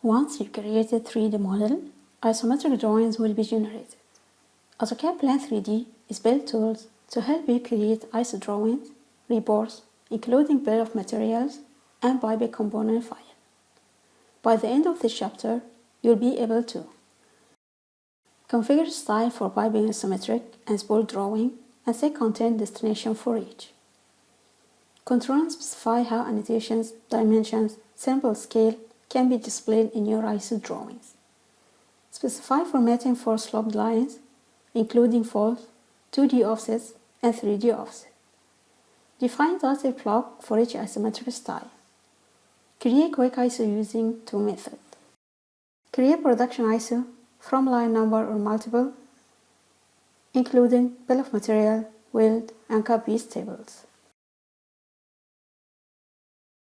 Once you create a 3D model, isometric drawings will be generated. AutoCAD Plan 3D is built tools to help you create ISO drawings, reports, including bill of materials, and Bible component file. By the end of this chapter, you'll be able to configure style for piping isometric and spool drawing and set content destination for each. Control and specify how annotations, dimensions, sample scale can be displayed in your ISO drawings. Specify formatting for sloped lines, including false, 2D offsets, and 3D offset. Define dotted block for each isometric style. Create quick ISO using two methods. Create production ISO from line number or multiple, including bill of material, weld, and copies tables.